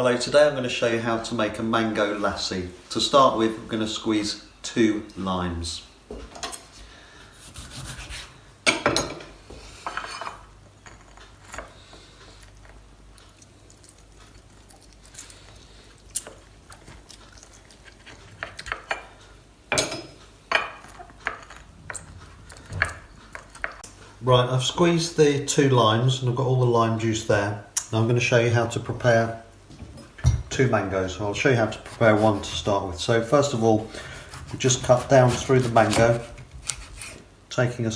Hello, today I'm going to show you how to make a mango lassi. To start with, we're going to squeeze 2 limes. Right, I've squeezed the 2 limes and I've got all the lime juice there. Now I'm going to show you how to prepare 2 mangoes. I'll show you how to prepare one to start with. So first of all, we just cut down through the mango, taking a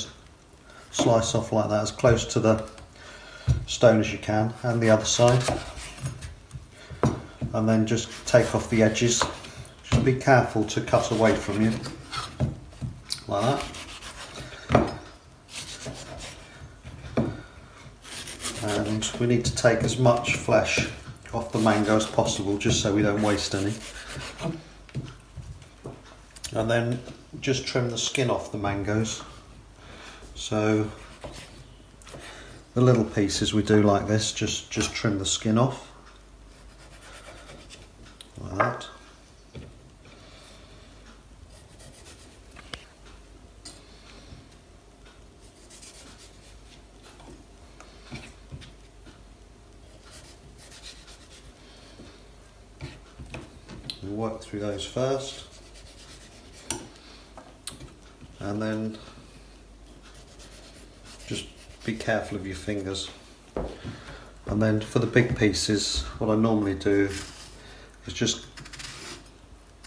slice off like that, as close to the stone as you can, and the other side. And then just take off the edges. Just be careful to cut away from you, like that. And we need to take as much flesh off the mango as possible, just so we don't waste any. And then just trim the skin off the mangoes. So the little pieces we do like this, just trim the skin off, like that. We'll work through those first, and then just be careful of your fingers. And then for the big pieces, what I normally do is just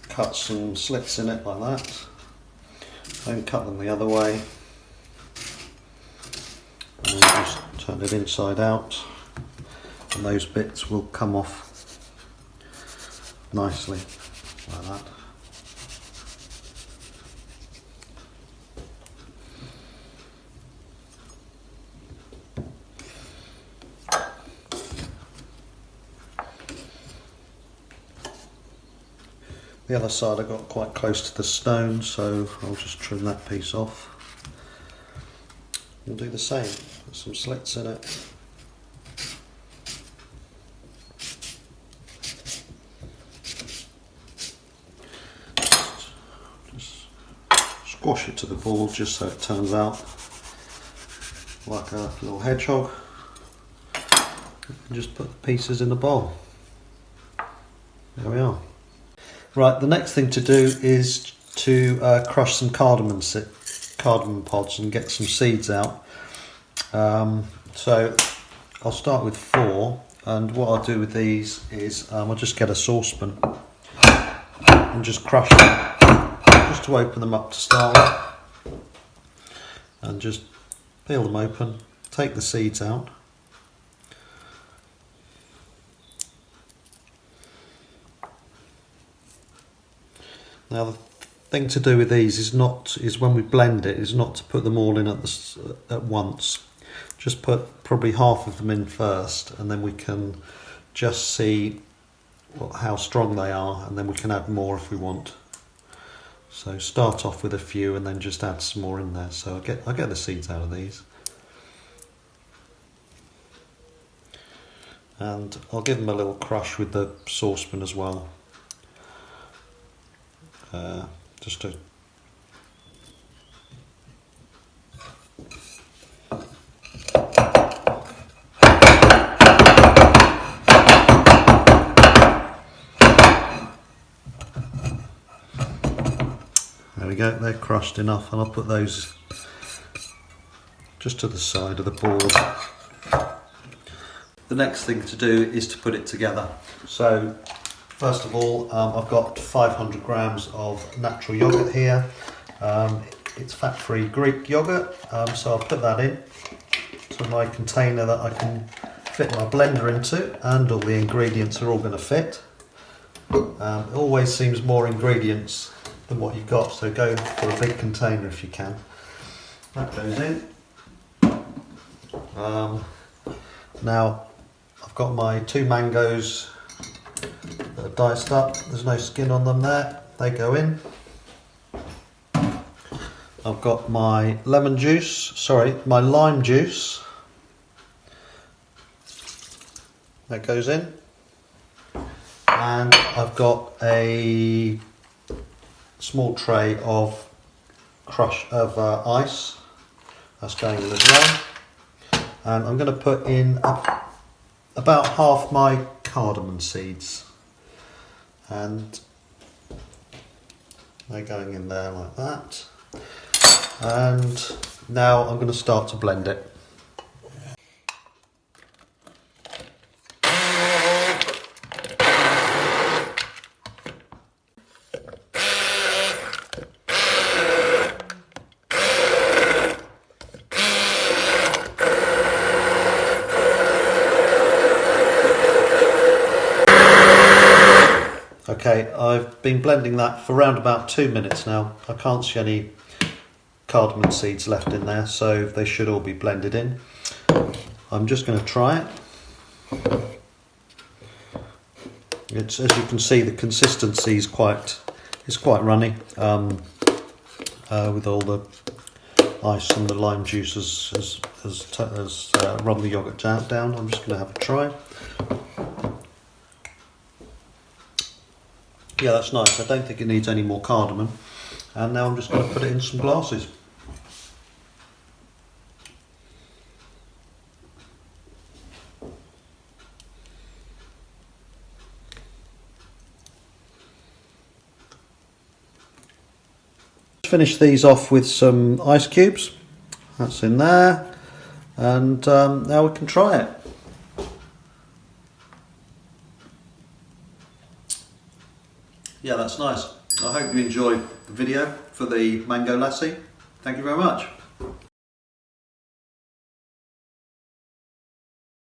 cut some slits in it like that, then cut them the other way, and then just turn it inside out, and those bits will come off nicely like that. The other side I got quite close to the stone, so I'll just trim that piece off. We'll do the same, put some slits in it. Squash it to the ball just so it turns out like a little hedgehog, and just put the pieces in the bowl. There we are. Right, the next thing to do is to crush some cardamom pods and get some seeds out. So I'll start with 4, and what I'll do with these is I'll just get a saucepan and just crush them, just to open them up to start with, and just peel them open, take the seeds out. Now the thing to do with these is when we blend it, is not to put them all in at once. Just put probably half of them in first, and then we can just see how strong they are, and then we can add more if we want. So start off with a few and then just add some more in there. So I get the seeds out of these, and I'll give them a little crush with the saucepan as well. Just to there we go, they're crushed enough, and I'll put those just to the side of the board. The next thing to do is to put it together. So first of all, I've got 500 grams of natural yogurt here. It's fat-free Greek yogurt, so I'll put that in to my container that I can fit my blender into, and all the ingredients are all going to fit. It always seems more ingredients than what you've got, so go for a big container if you can. That goes in. Now I've got my 2 mangoes that are diced up. There's no skin on them there. They go in. I've got my lime juice. That goes in. and I've got a small tray of ice that's going in as well, and I'm going to put in about half my cardamom seeds, and they're going in there like that. And now I'm going to start to blend it. Okay, I've been blending that for around about 2 minutes now. I can't see any cardamom seeds left in there, so they should all be blended in. I'm just going to try it. It's, as you can see, the consistency is quite runny, with all the ice and the lime juice has run the yoghurt down. I'm just going to have a try. Yeah, that's nice. I don't think it needs any more cardamom. And now I'm just going to put it in some glasses. Finish these off with some ice cubes. That's in there. And now we can try it. Yeah, that's nice. I hope you enjoyed the video for the mango lassi. Thank you very much.